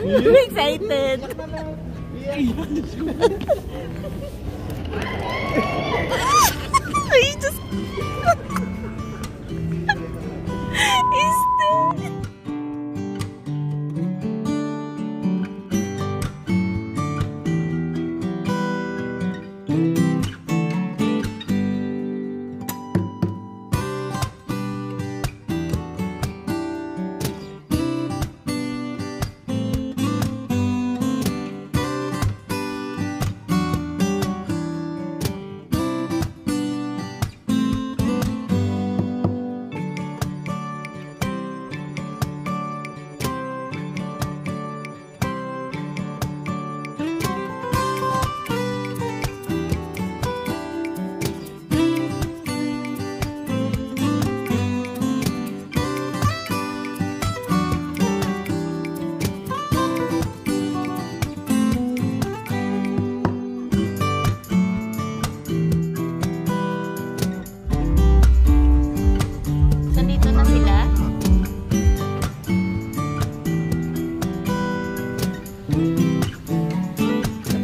Excited. Ay, just...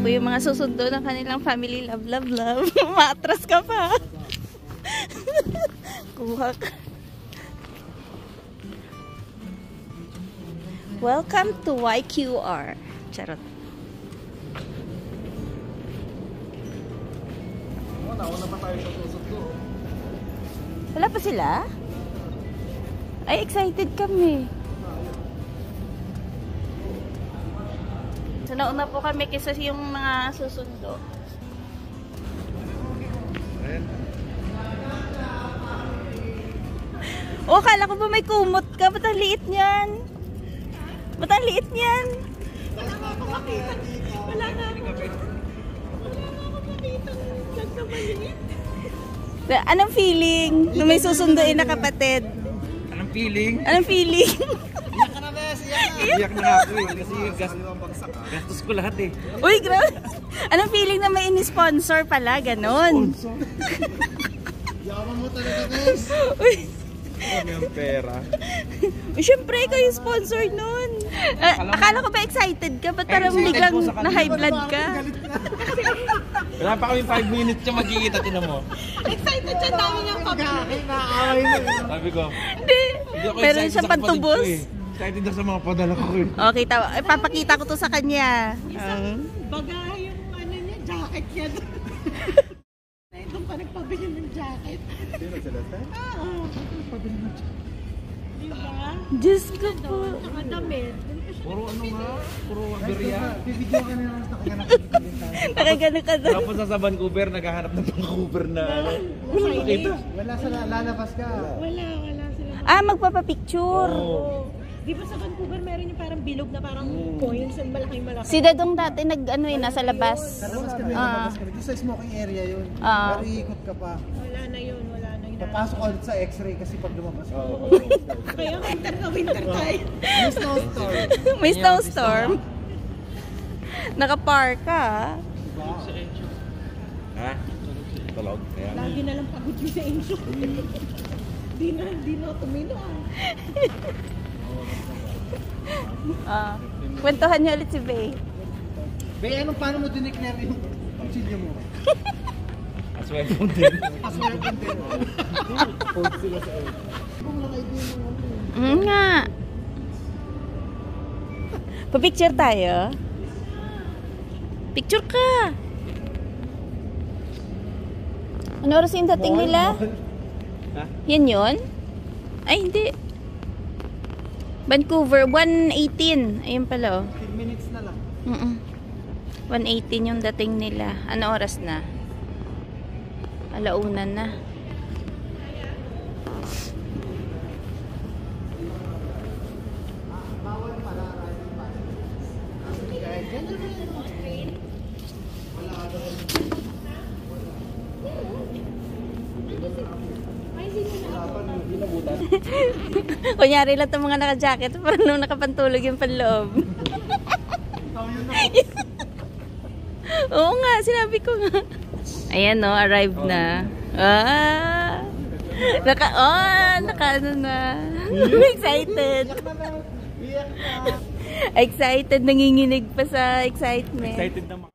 yung mga susundo ng kanilang family. Love. Maatras ka pa. Kuha ka. Welcome to YQR. Charot. Nauna pa tayo sa susundo. Wala pa sila? Ay, excited kami. So, nauna po kami kaysa yung mga susundo. Oh, kala ko ba may kumot ka? Ba't ang liit niyan? Ba't ang liit niyan? Wala nga ako makita. Wala nga ako makita. Diyan na maliit. Anong feeling na may susunduin na kapatid? Anong feeling? Anong feeling? Iyak ka na, Bes! Iyak na ako eh. Kasi gastos ko lahat eh. Uy, grabe! Anong feeling na may ini-sponsor pala? Ganon. Yaman mo talaga, Bes! Uy! Kami ang pera. Siyempre, ikaw yung sponsor nun. Akala ko ba excited ka? Ba't parang biglang na-high blood ka? Wala pa kami 5 minutes yung magkikita, tinan mo. Excited siya, dami niyang pagkain. Sabi ko, Hindi. Meron siyang pantubos. Excited ako sa mga padala ko eh. Okay, papakita ko to sa kanya. Baga yung ano niya, jacket niya. Doon pa nagpabili ng jacket. Sino sila tayo? Oo. Nagpabili ng jacket. Diba? Diyos ko po. Saka damit. Puro ano nga? Puro berya. Bibigyan ka na lang sa kanya. Nakagano ka doon. Tapos sa Vancouver, naghahanap ng Vancouver na wala nakita. Wala sa lalabas ka. Wala sila. Magpapapicture. Oo. Di ba sa Vancouver meron yung parang bilog na parang coins and malaking. Si Dadong dati nasa labas. Lalabas kami, lalabas kami. Dito sa smoking area yun. Pero iikot ka pa. Wala na yun. Papasok ka ulit sa x-ray kasi pag lumabas ka. Kaya winter tayo. May snowstorm. May snowstorm. Nakapark ka. Ha? Talog? Kaya. Lagi na lang pagod yung sa Enzo. Di na tumino Kwentuhan niyo ulit si Bay. Bay, paano mo dineclare yung kutsilyo mo? Aswell din. Aswell din. Hold sila sa air. Kung lang idea mo Nga. Pa-picture tayo. Picture ka. Ano oras yung dating nila? Ha? Yan yun? Ay, hindi. Vancouver, 1:18. Ayun pala, oh. 15 minutes na lang. 1:18 yung dating nila. Ano oras na? Alauna na. Kunyari lang itong mga naka-jacket parang nung nakapantulog yung panloob. Oo nga, sinabi ko nga. Ayan no, arrived na. Naka ano na. Excited. Excited, nanginginig pa sa excitement. Excited naman.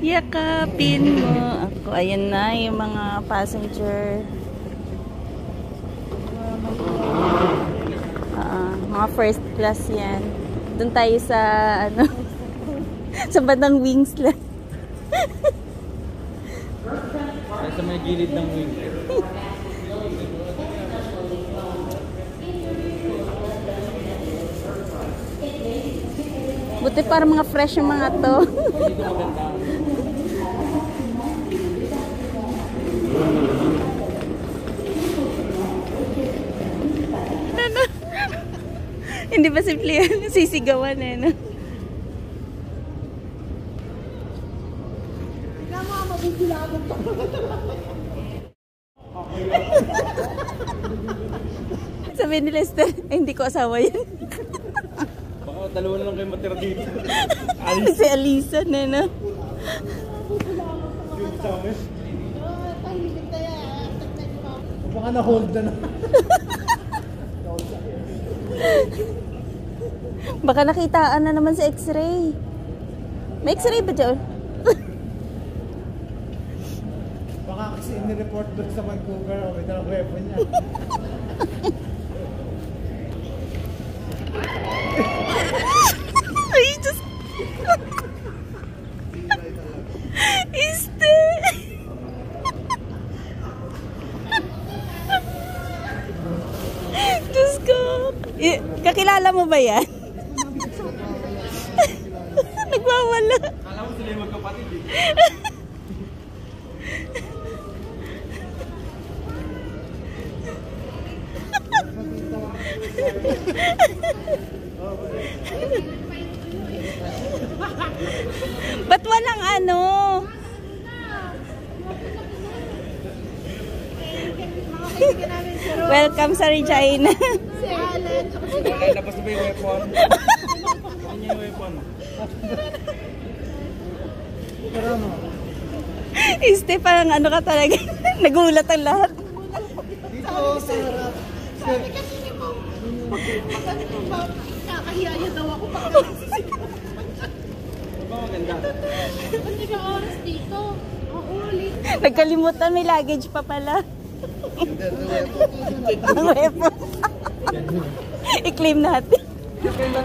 Yakapin mo ako. Ayan na yung mga passenger. Mga first class yan. Doon tayo sa ano sa bandang wings lang. Sa may gilid ng wings. Buti para mga fresh yung mga to. Ano? Hindi ba simple yan? Sisigawan eh, no? Ikaw mga mabubulaan to. Sabi ni Lester, hindi ko asawa yan. Baka dalawa na lang kayo matira dito. Si Alisa na, no? Tahimik na yan. Baka na-hold na. Baka nakitaan na naman sa x-ray. May x-ray ba dyan? Baka kasi in-report doon sa Vancouver. May dalang weapon niya. Ay, just... Iste! Diyos ko! Kakilala mo ba yan? Nagwawala. Kala mo sila yung magkapatid eh. Ba't walang ano? Welcome sa Regina. Si Alan, tsaka si Ay, labas na ba yung weapon? Ano yung weapon? Iste, parang ano ka talaga. Nagulat ang lahat. Dito sa harap. sabi kasi ni Mom, sabi ko ba, kakahiyaya daw ako baka Ano ba maganda? Hindi ka oras dito. Oo, ulit. Nagkalimutan, may luggage pa pala. Ang weapon. I-claim natin.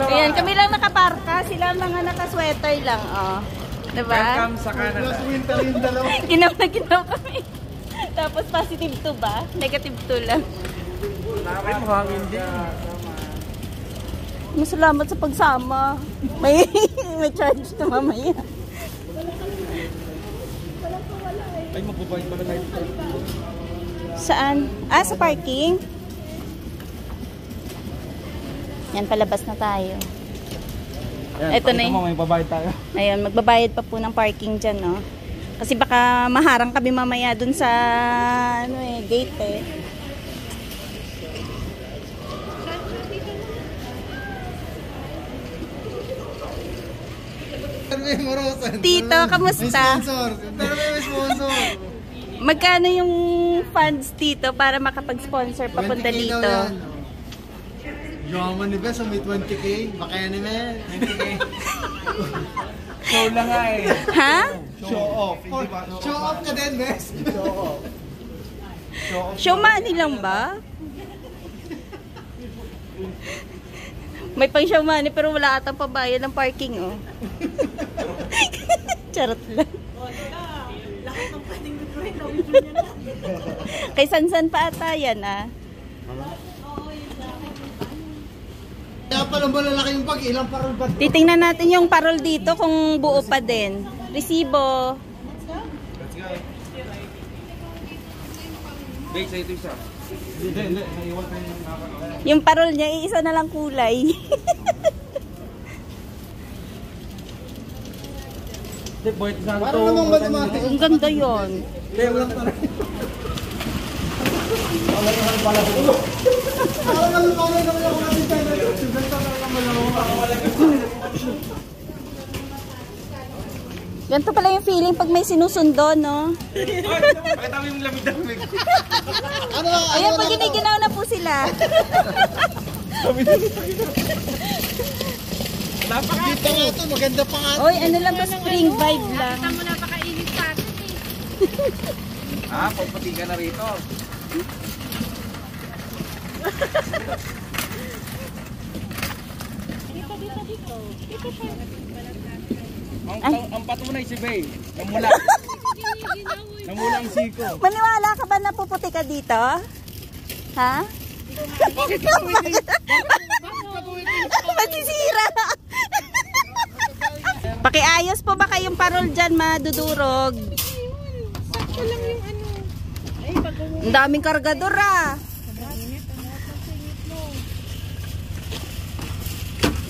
Ayan, kami lang nakaparka. Sila mga nakasweater lang. Oh. Diba? Welcome sa Canada. Plus winter yung dalawa. Ginaw na ginaw kami. Tapos positive 2 ba? Negative 2 lang. Nakakay mo hangin din. Masalamat sa pagsama. May charge na mamaya. Ay, magbabayad pala tayo. Saan? Ah, sa parking? Yan, palabas na tayo. Yan, Ito na pakita mo, may babayad tayo. Ayun, magbabayad pa po ng parking dyan, no? Kasi baka maharang kami mamaya dun sa ano gate eh. Tito, kamusta? May sponsor. May sponsor. Magkano yung funds dito para makapag-sponsor papunta 20K dito? daw yan, oh. Yaman ni Bes, may 20K. Baka yan ni Bes. 20K. Show lang nga eh. Ha? Show off. Show off ka din, Bes. Show off. Show money lang ba? May pang show money pero wala atang pabayad ng parking, oh. Charot lang. Lahat ng pwedeng gagawin, gawin niya na. Kay Sansan pa ata yan, ah. Kaya pala malalaki yung pag ilang parang ba? Titingnan natin yung parol dito kung buo pa din. Resibo. Let's go. Base, ito isa. Hindi. Naiwan tayo yung nakakalayan. Yung parol niya, iisa na lang kulay. Hindi, boy, saan to? Parang namang mathematics. Ang ganda yon. Hindi, walang tanong. Parang nalupanay naman ako natin tayo na yun. Ganda na naman Ganito pala yung feeling pag may sinusundo, no? Pakita mo yung lamig-lamig. Ano? Ayan, pag giniginaw na po sila. Napakita nga ito, maganda pa nga. Oy, ano lang to, spring vibe lang. Nakita mo napakainit sa akin eh. Ah, pagpati ka na rito. Ang patunay si Bay. Namula. Namula ang siko. Maniwala ka ba na puputi ka dito? Ha? Bakit ka tuwing? Masisira. Pakiayos po ba kayong parol dyan, madudurog? Sakto lang yung ano. Ay, Ang daming kargador ah.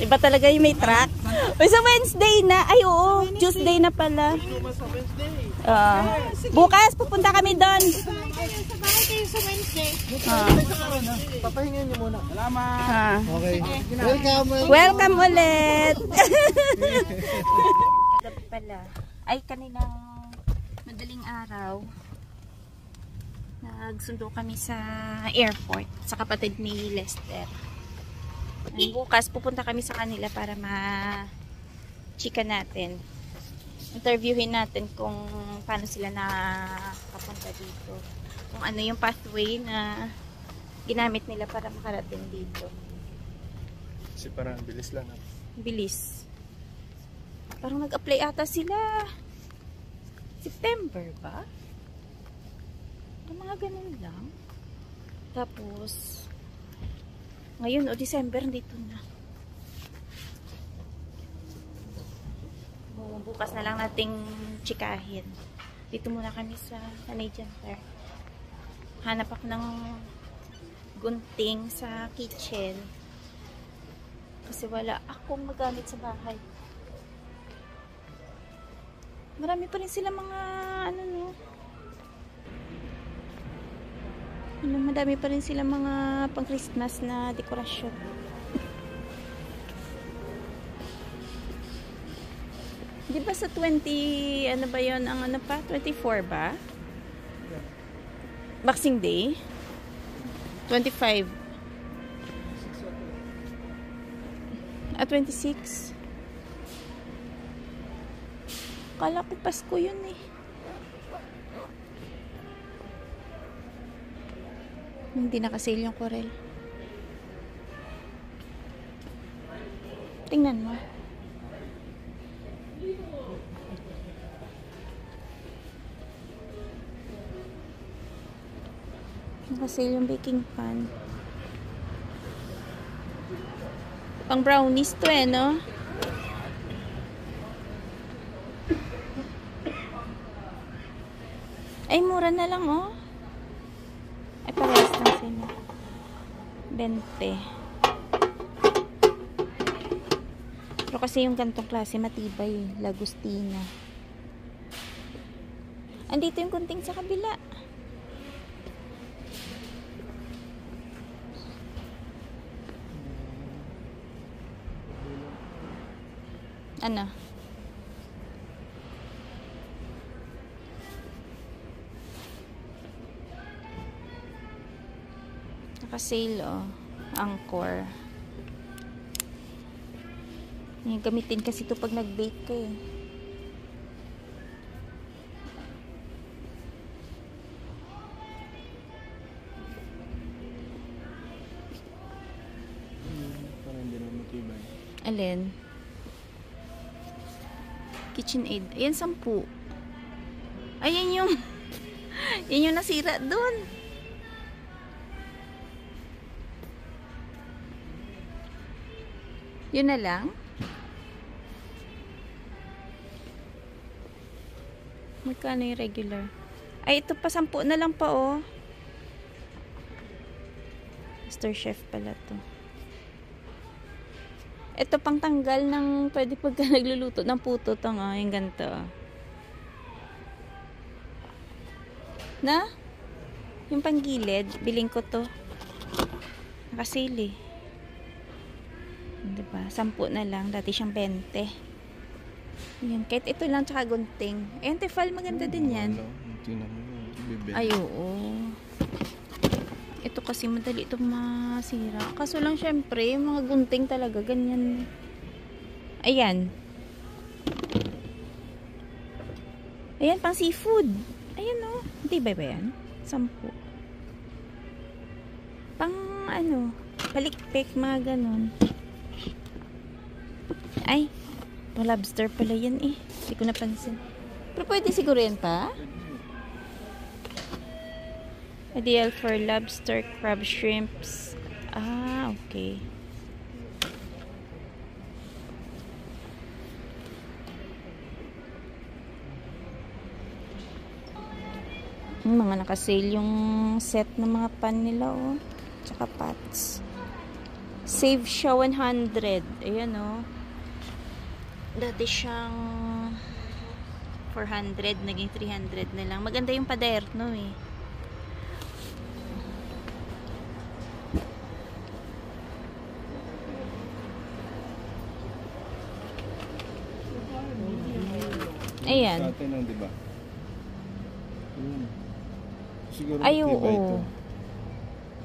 Iba talaga yung may truck. Uy, sa Wednesday na. Ay, oo. Tuesday na pala. Bukas, pupunta kami doon. sa bahay kayo sa Wednesday. Papahingan niyo muna. Salamat. Okay. Welcome. Welcome ulit. Gabi pala. Ay, kaninang madaling araw. Nagsundo kami sa airport sa kapatid ni Lester. Bukas pupunta kami sa kanila para ma-chika natin. Interviewin natin kung paano sila nakapunta dito. Kung ano yung pathway na ginamit nila para makarating dito. Kasi parang bilis lang. Bilis. Parang nag-apply ata sila. September ba? Mga ganun lang. Tapos ngayon o December dito na. Bukas na lang nating chikahin. Dito muna kami sa Canadian Tire. Hanap ako ng gunting sa kitchen. Kasi wala akong magamit sa bahay. Marami pa rin sila mga ano no. Madami pa rin sila mga pang Christmas na dekorasyon. Di ba sa 20, ano ba yon ang ano pa? 24 ba? Boxing Day? 25. 26. Kala ko Pasko yun eh. Hindi nakasale yung Corel. Tingnan mo. Nakasale yung baking pan. Pang brownies to eh, no? Ay, mura na lang, oh. Ay, parehas lang sila. 20. Pero kasi yung gantong klase matibay, Lagostina. Andito yung gunting sa kabila. Ano? Naka-sale, oh. Angkor. Yung gamitin kasi ito pag nag-bake ka eh. Parang hindi naman matibay. Alin? KitchenAid. Ayan, 10. Ayan yung yan yung nasira dun. Yun na lang. Magkano yung regular? Ay, ito pa 10 na lang pa, oh. Master Chef pala to. Ito pang tanggal ng pwede pagka nagluluto ng puto to nga, yung ganito. Na? Yung panggilid, biling ko to. Nakasale eh. Diba? 10 na lang. Dati siyang 20. Yan. Kahit ito lang tsaka gunting. Eh, Tefal maganda din yan. Tingnan mo. Bibig. Ay, oo. Ito kasi madali itong masira. Kaso lang syempre, yung mga gunting talaga, ganyan. Ayan. Ayan, pang seafood. Ayan o. Hindi ba yan? 10. Pang ano, palikpik, mga ganon. Ay, pang lobster pala yan eh. Hindi ko napansin. Pero pwede siguro yan pa? Ideal for lobster, crab, shrimps. Ah, okay. Mga nakasale yung set ng mga pan nila, oh. Tsaka pots. Save siya 100. Ayan, oh. Dati siyang 400, naging 300 na lang. Maganda yung paderno, eh. Ayan. Dati lang, di ba? Siguro Ay, matibay ito. oo.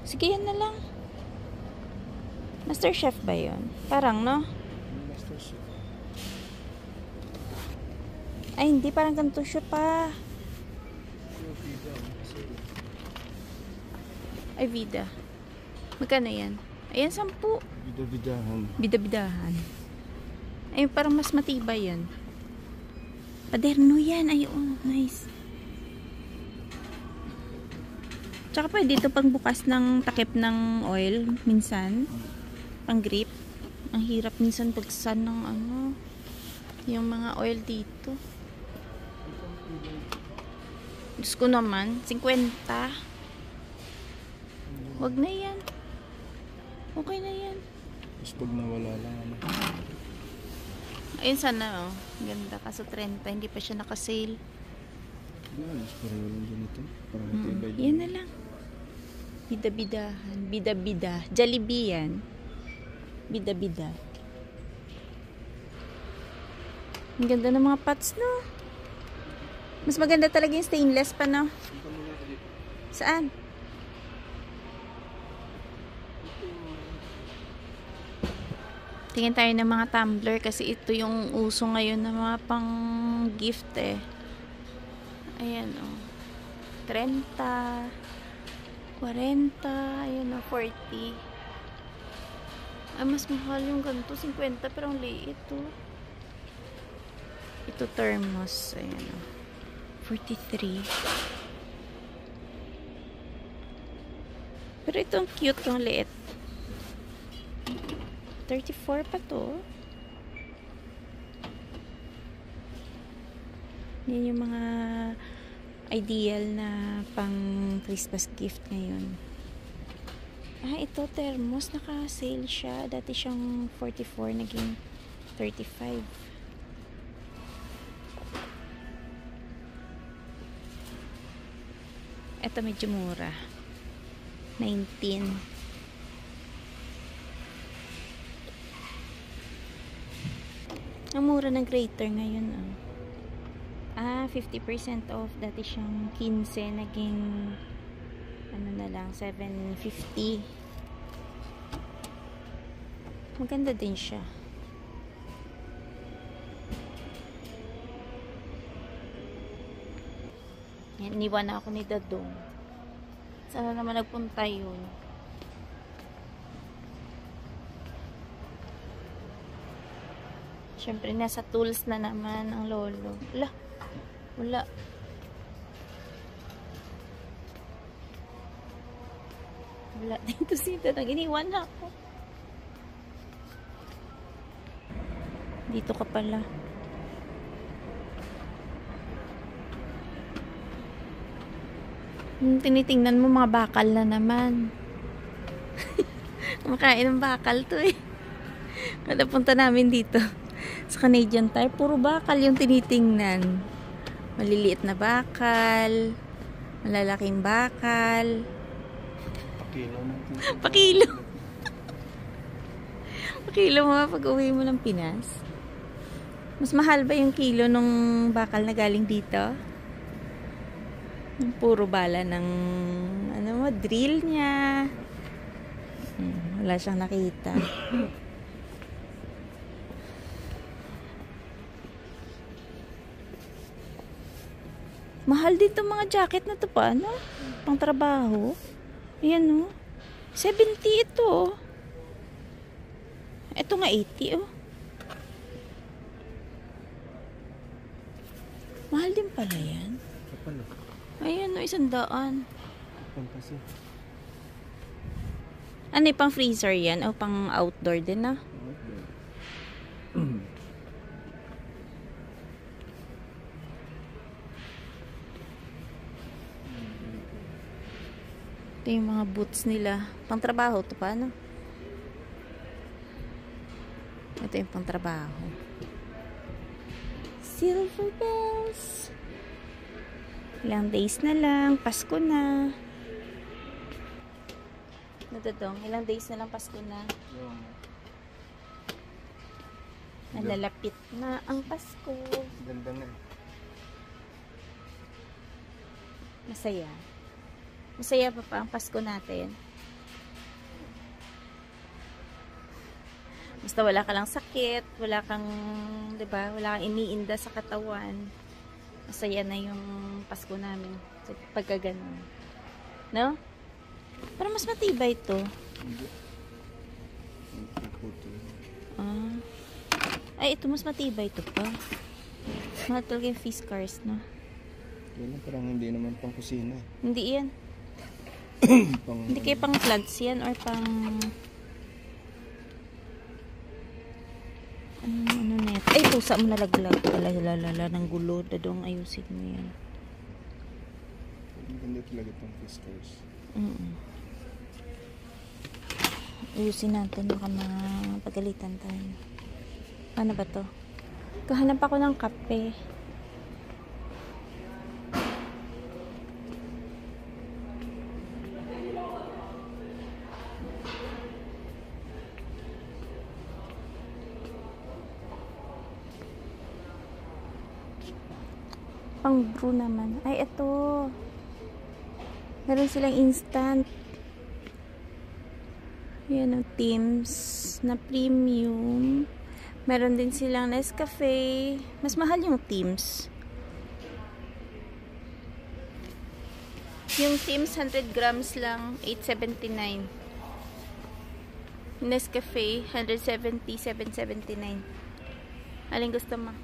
Sige, yan na lang. Master Chef ba yun? Parang, no? Master Chef. Ay, hindi. Parang ganito siya pa. Ay, Vida. Magkano yan? Ayan, 10. Bida-bidahan. Bida-bidahan. Ay, parang mas matibay yan. Paderno yan. Ay, oh, nice. Tsaka pwede ito pang bukas ng takip ng oil. Minsan. Pang grip. Ang hirap minsan buksan ng ano. Yung mga oil dito. Diyos ko naman. 50. Wag na yan. Okay na yan. Tapos pag nawala lang, ano. Ayun sana, oh. Ganda. Kaso 30. Hindi pa siya nakasale. Yan, mas pareho lang din ito. Parang matibay din. Yan na lang. Bida-bidahan. Bida-bida. Jollibee yan. Bida-bida. Ang ganda ng mga pots, no? Mas maganda talaga yung stainless pa, no? Saan? Tingin tayo ng mga tumbler kasi ito yung uso ngayon ng mga pang gift eh. Ayan, oh. 30, 40, ayan, oh, 40. Ay, mas mahal yung ganito, 50, pero ang liit, oh. Ito thermos, ayan, oh. 43. Pero ito ang cute, ang liit. 34 pa to. Yan yung mga ideal na pang Christmas gift ngayon. Ah, ito thermos. Naka-sale siya. Dati siyang 44. Naging 35. Ito medyo mura. 19. Ang mura ng grater ngayon, oh. Ah, 50% off. Dati siyang 15, naging ano na lang, 750. Maganda din siya. Yan, iniwan na ako ni Dadong. Sana naman nagpunta yun. Siyempre, nasa tools na naman ang lolo. Wala. Wala. Wala dito si Dadang. Iniwan na ako. Dito ka pala. Tinitingnan mo mga bakal na naman. Kumakain ng bakal to eh. Kada punta namin dito sa Canadian Tire, puro bakal yung tinitingnan. Maliliit na bakal, malalaking bakal. Pakilo natin. Pakilo. Pakilo mo pag uwi mo ng Pinas. Mas mahal ba yung kilo nung bakal na galing dito? Yung puro bala ng ano mo, Oh, drill niya. Wala siyang nakita. Mahal dito mga jacket na to pa, no? Pang trabaho. Ayan, no? 70 ito, oh. Ito nga 80, oh. Mahal din pala yan. Kapal. Ayan, no? 100. Kapal kasi. Ano yung pang freezer yan? O pang outdoor din, na? Ito yung mga boots nila. Pang trabaho to pa, no? Ito yung pang trabaho. Silver bells. Ilang days na lang. Pasko na. Nadadong. Ilang days na lang Pasko na. Nalalapit na ang Pasko. Ganda na. Masaya. Masaya pa ang Pasko natin. Basta wala ka lang sakit, wala kang, 'di ba? Wala kang iniinda sa katawan. Masaya na yung Pasko namin sa pagkaganon. No? Pero mas matibay ito. Ah. Ay, ito mas matibay ito pa. Mahal talaga yung fish cars, no? Yan parang hindi naman pang kusina. Hindi yan. Hindi kayo pang plants yan or pang ano net. Ay, pusa mo nalaglag. Lalala ng gulo. Dadong ayusin mo yan. Maganda talaga itong fiskars. Ayusin natin. Baka mapagalitan tayo. Paano ba to? Kahanap ako ng kape. Pang brew naman. Ay, ito. Meron silang instant. Yan ang Teams na premium. Meron din silang Nescafe. Mas mahal yung Teams. Yung Teams 100 grams lang 8.79. Nescafe 170 7.79. Alin gusto mo?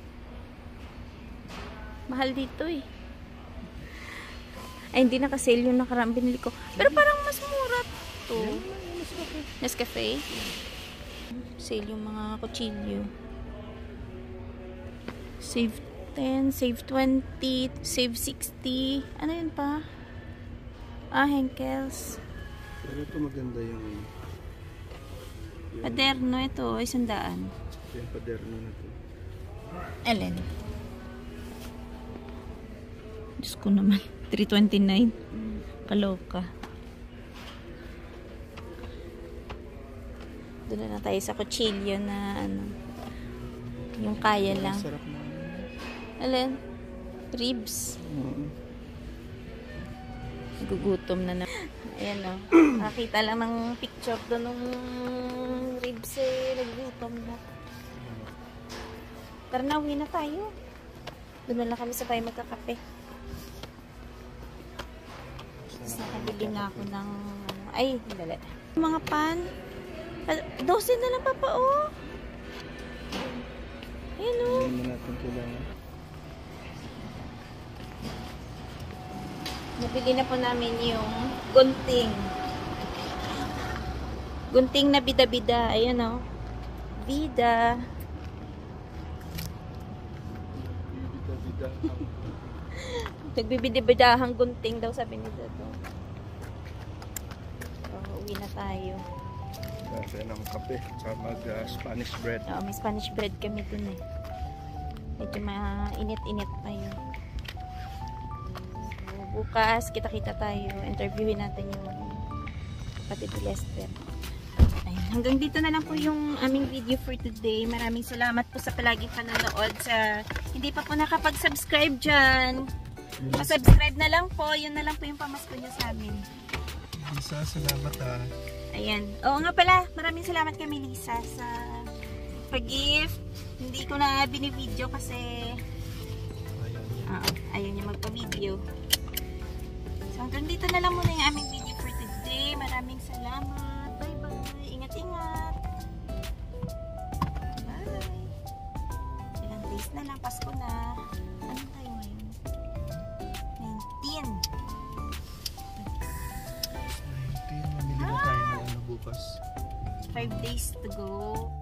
Mahal dito eh. Ay, hindi naka-sale yung nakarang binili ko. Pero parang mas mura to. Nescafe. Sale yung mga kutsilyo. Save 10, save 20, save 60. Ano yun pa? Ah, Henkels. Pero ito maganda yung Paderno ito, 100. yung paderno na ito. Alin? Diyos ko naman. 329. Kaloka. Doon na tayo sa kutsilyo na ano. Yung kaya lang. Sarap na. Alin? Ribs. Gugutom na na. Ayan o. Nakakita lang ng picture doon ng ribs eh. Nagugutom na. Tara na, uwi na tayo. Doon na lang kami sa tayo magkakape. Tapos nakabili na ako ng ay, dali. Mga pan. 12 na lang pa oh. Ayan o. Hindi mo natin kailangan. Nabili na po namin yung gunting. Gunting na bida-bida. Ayan o. Bida. Bida-bida. Nagbibida-bidahang gunting daw sabi ni Dato. So, uwi na tayo. Kasi ng kape. Tsaka mag-Spanish bread. Oo, may Spanish bread kami dun eh. Medyo mainit-init pa yun. So, bukas, kita-kita tayo. Interviewin natin yung kapatid ni Lester. Ayun. Hanggang dito na lang po yung aming video for today. Maraming salamat po sa palaging panonood. Sa hindi pa po nakapag-subscribe dyan, pa-subscribe na lang po. Yun na lang po yung pamasko nyo sa amin. Lisa, salamat ha. Ayan. Oo nga pala, maraming salamat kay Melissa sa pag-gift. Hindi ko na binivideo kasi ayaw niya magpa-video. So hanggang dito na lang muna yung aming video for today. Maraming salamat. Bye-bye. Ingat-ingat. Bye. Ilang days na lang. Pasko na. Ano tayo ngayon? 19. 19, mamili na tayo ng ano bukas. 5 days to go.